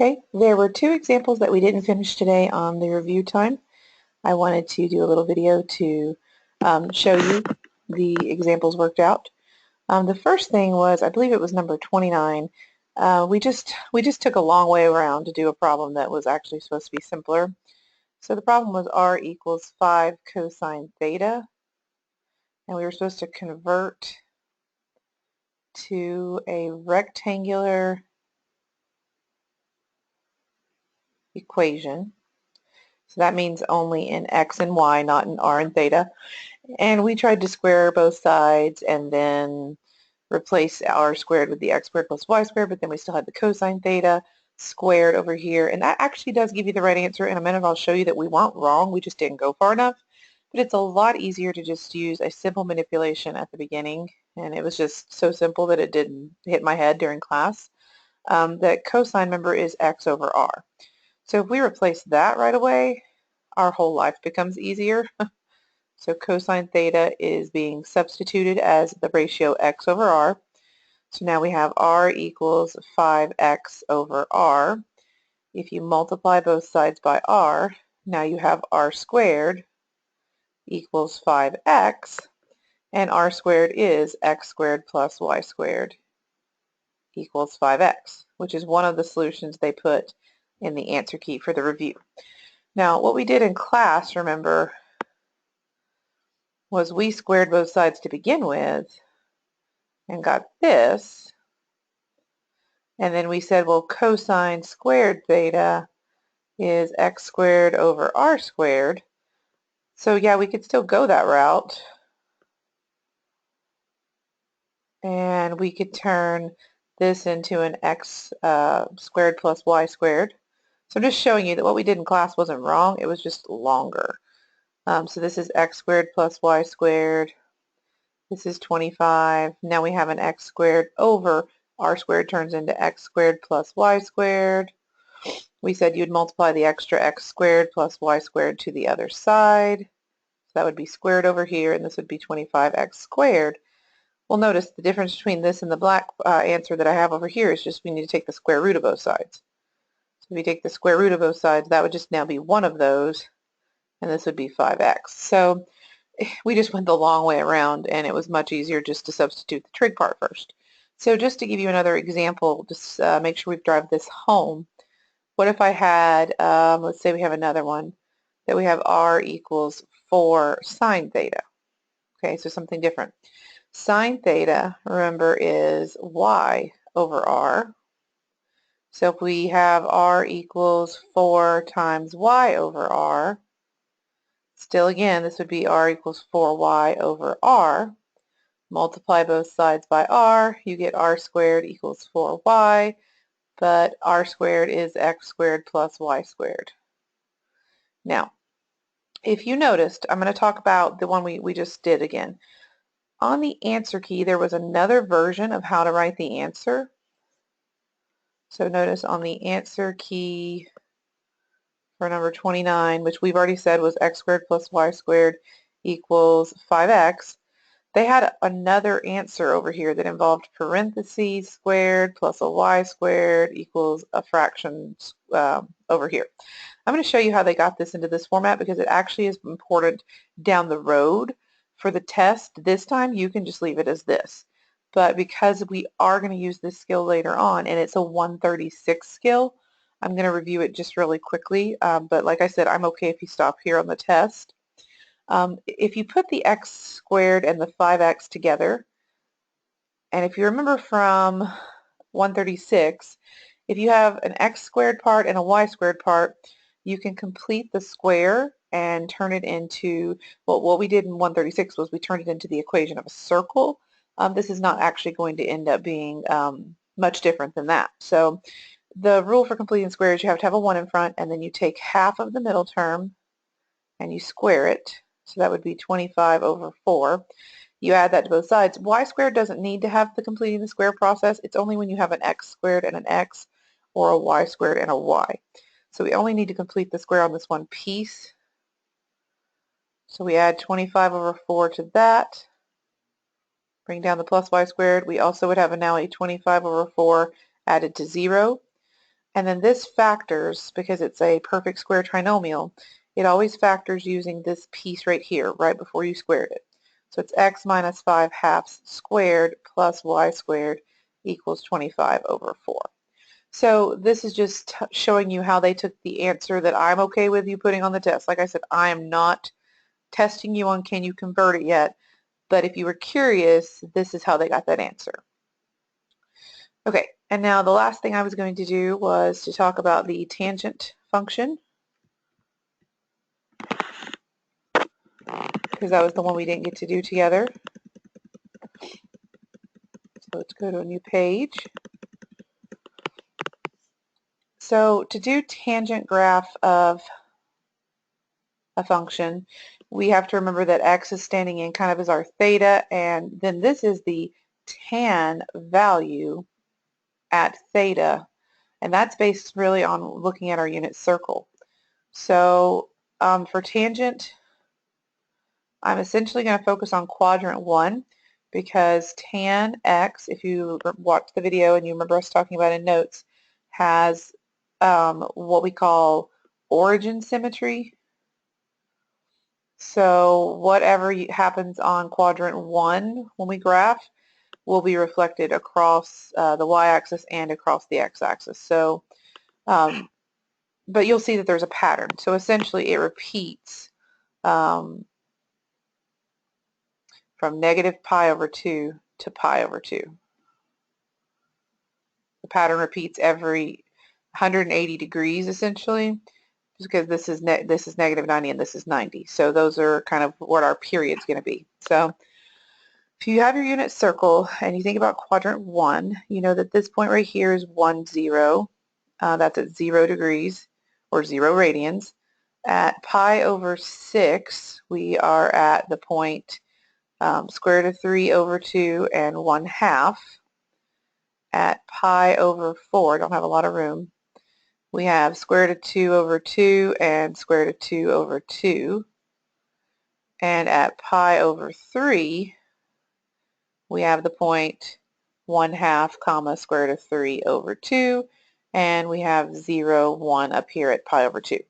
Okay, there were two examples that we didn't finish today on the review time. I wanted to do a little video to show you the examples worked out. The first thing was, I believe it was number 29. We just took a long way around to do a problem that was actually supposed to be simpler. So the problem was r equals 5 cosine theta, and we were supposed to convert to a rectangular equation. So that means only in x and y, not in r and theta. And we tried to square both sides and then replace r squared with the x squared plus y squared, but then we still had the cosine theta squared over here. And that actually does give you the right answer. In a minute I'll show you that we weren't wrong, we just didn't go far enough. But it's a lot easier to just use a simple manipulation at the beginning. And it was just so simple that it didn't hit my head during class. That cosine, member, is x over r. So if we replace that right away, our whole life becomes easier. So cosine theta is being substituted as the ratio x over r. So now we have r equals 5x over r. If you multiply both sides by r, now you have r squared equals 5x, and r squared is x squared plus y squared equals 5x, which is one of the solutions they put in the answer key for the review. Now, what we did in class, remember, was we squared both sides to begin with and got this. And then we said, well, cosine squared theta is x squared over r squared. So yeah, we could still go that route. And we could turn this into an x squared plus y squared. So I'm just showing you that what we did in class wasn't wrong, it was just longer. So this is x squared plus y squared. This is 25. Now we have an x squared over r squared turns into x squared plus y squared. We said you'd multiply the extra x squared plus y squared to the other side. So that would be squared over here, and this would be 25x squared. Well, notice the difference between this and the black answer that I have over here is just we need to take the square root of both sides. So if you take the square root of both sides, that would just now be one of those, and this would be 5x. So we just went the long way around, and it was much easier just to substitute the trig part first. So just to give you another example, just make sure we drive this home. What if I had, let's say we have another one, that we have r equals 4 sine theta. Okay, so something different. Sine theta, remember, is y over r. So if we have r equals 4 times y over r, still again, this would be r equals 4y over r. Multiply both sides by r, you get r squared equals 4y, but r squared is x squared plus y squared. Now, if you noticed, I'm going to talk about the one we just did again. On the answer key, there was another version of how to write the answer. So notice on the answer key for number 29, which we've already said was x squared plus y squared equals 5x, they had another answer over here that involved parentheses squared plus a y squared equals a fraction over here. I'm going to show you how they got this into this format because it actually is important down the road. For the test this time, you can just leave it as this. But because we are going to use this skill later on, and it's a 136 skill, I'm going to review it just really quickly. But like I said, I'm okay if you stop here on the test. If you put the x squared and the 5x together, and if you remember from 136, if you have an x squared part and a y squared part, you can complete the square and turn it into, well, what we did in 136 was we turned it into the equation of a circle. This is not actually going to end up being much different than that. So the rule for completing squares, you have to have a 1 in front, and then you take half of the middle term and you square it. So that would be 25 over 4. You add that to both sides. Y squared doesn't need to have the completing the square process. It's only when you have an x squared and an x or a y squared and a y. So we only need to complete the square on this one piece. So we add 25 over 4 to that. Bring down the plus y squared. We also would have now a 25 over 4 added to 0. And then this factors, because it's a perfect square trinomial, it always factors using this piece right here, right before you squared it. So it's x minus 5 halves squared plus y squared equals 25 over 4. So this is just showing you how they took the answer that I'm okay with you putting on the test. Like I said, I am not testing you on can you convert it yet, but if you were curious, this is how they got that answer. Okay, and now the last thing I was going to do was to talk about the tangent function, because that was the one we didn't get to do together. So let's go to a new page. So to do tangent graph of a function, we have to remember that x is standing in kind of as our theta, and then this is the tan value at theta, and that's based really on looking at our unit circle. So for tangent, I'm essentially going to focus on quadrant 1 because tan x, if you watched the video and you remember us talking about in notes, has what we call origin symmetry. So whatever happens on quadrant 1 when we graph will be reflected across the y-axis and across the x-axis. So, but you'll see that there's a pattern. So essentially it repeats from negative pi over 2 to pi over 2. The pattern repeats every 180 degrees essentially, because this is negative 90 and this is 90. So those are kind of what our period's going to be. So if you have your unit circle and you think about quadrant 1, you know that this point right here is 1, 0. That's at 0 degrees or 0 radians. At pi over 6, we are at the point square root of 3 over 2 and 1/2. At pi over 4, don't have a lot of room, we have square root of 2 over 2 and square root of 2 over 2. And at pi over 3, we have the point 1/2 comma square root of 3 over 2, and we have 0, 1 up here at pi over 2.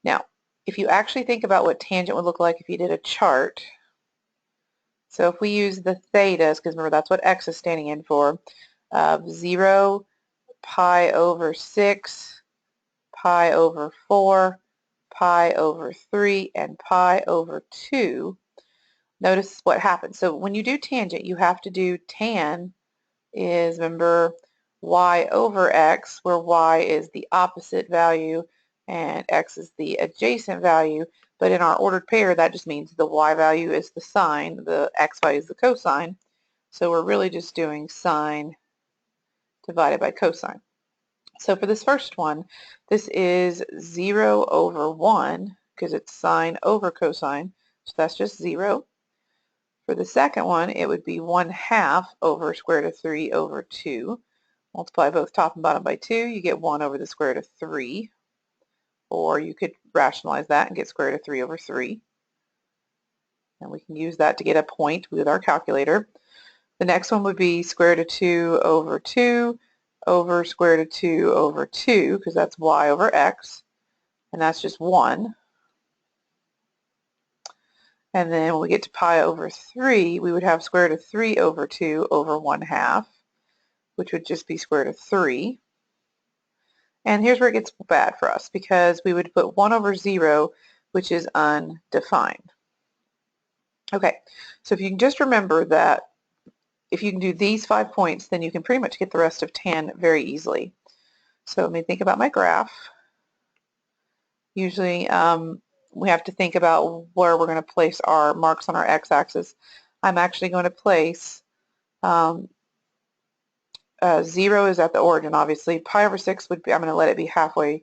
Now, if you actually think about what tangent would look like if you did a chart, so if we use the thetas, because remember that's what x is standing in for, 0, pi over 6, pi over 4, pi over 3, and pi over 2, notice what happens. So when you do tangent, you have to do tan is, remember, y over x, where y is the opposite value and x is the adjacent value. But in our ordered pair, that just means the y value is the sine, the x value is the cosine. So we're really just doing sine divided by cosine. So for this first one, this is 0 over 1 because it's sine over cosine. So that's just 0. For the second one, it would be 1/2 over square root of 3 over 2. Multiply both top and bottom by 2, you get 1 over the square root of 3. Or you could rationalize that and get square root of 3 over 3. And we can use that to get a point with our calculator. The next one would be square root of 2 over 2 over square root of 2 over 2, because that's y over x, and that's just 1. And then when we get to pi over 3, we would have square root of 3 over 2 over 1/2, which would just be square root of 3. And here's where it gets bad for us, because we would put 1 over 0, which is undefined. Okay, so if you can just remember that if you can do these 5 points, then you can pretty much get the rest of tan very easily. So let me think about my graph. Usually we have to think about where we're going to place our marks on our x-axis. I'm actually going to place 0 is at the origin, obviously. Pi over 6 would be, I'm going to let it be halfway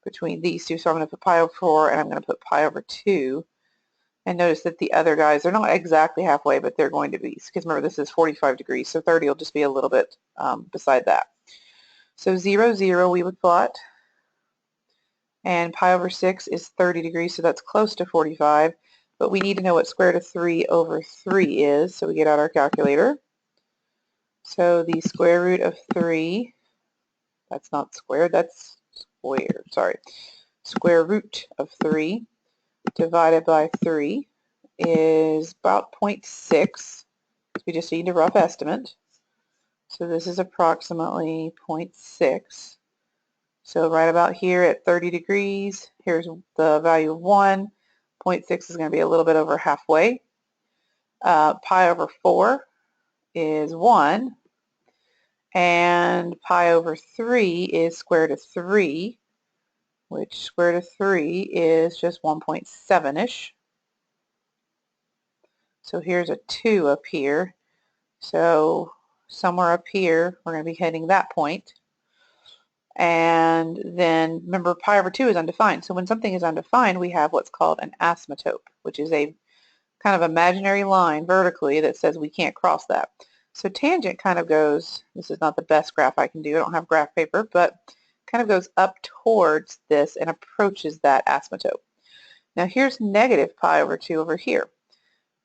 between these two. So I'm going to put pi over 4 and I'm going to put pi over 2. And notice that the other guys, they're not exactly halfway, but they're going to be. Because remember, this is 45 degrees, so 30 will just be a little bit beside that. So 0, 0 we would plot. And pi over 6 is 30 degrees, so that's close to 45. But we need to know what square root of 3 over 3 is, so we get out our calculator. So the square root of 3, That's not squared, that's squared. Sorry. Square root of 3 divided by 3 is about 0.6. We just need a rough estimate. So this is approximately 0.6. So right about here at 30 degrees, here's the value of 1. 0.6 is going to be a little bit over halfway. Pi over 4 is 1. And pi over 3 is square root of 3, which square root of 3 is just 1.7-ish. So here's a 2 up here. So somewhere up here, we're going to be hitting that point. And then remember, pi over 2 is undefined. So when something is undefined, we have what's called an asymptote, which is a kind of imaginary line vertically that says we can't cross that. So tangent kind of goes, this is not the best graph I can do, I don't have graph paper, but kind of goes up towards this and approaches that asymptote. Now here's negative pi over 2 over here.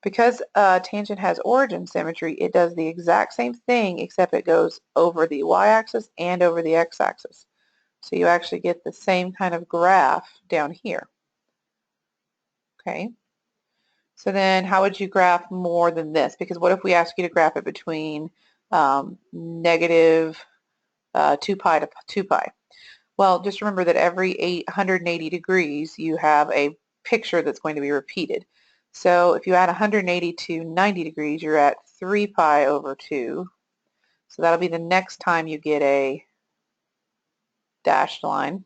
Because tangent has origin symmetry, it does the exact same thing except it goes over the y-axis and over the x-axis. So you actually get the same kind of graph down here. Okay. So then how would you graph more than this? Because what if we ask you to graph it between negative 2 pi to 2 pi? Well, just remember that every 180 degrees you have a picture that's going to be repeated. So if you add 180 to 90 degrees, you're at 3 pi over 2. So that'll be the next time you get a dashed line.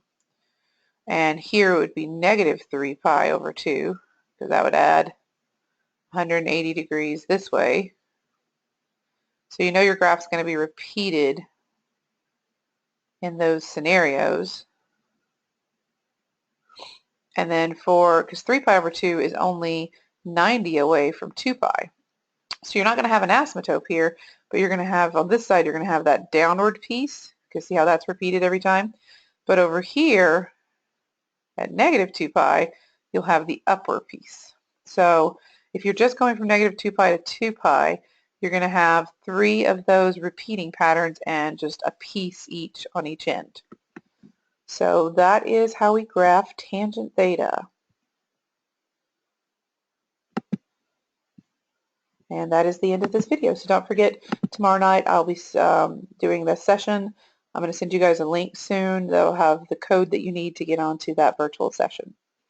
And here it would be negative 3 pi over 2, because that would add 180 degrees this way. So you know your graph's going to be repeated in those scenarios. And then because 3 pi over 2 is only 90 away from 2 pi. So you're not going to have an asymptote here, but you're going to have, on this side, you're going to have that downward piece. You can see how that's repeated every time. But over here, at negative 2 pi, you'll have the upward piece. So if you're just going from negative 2 pi to 2 pi, you're going to have 3 of those repeating patterns and just a piece each on each end. So that is how we graph tangent theta. And that is the end of this video. So don't forget, tomorrow night I'll be doing this session. I'm going to send you guys a link soon that'll have the code that you need to get onto that virtual session.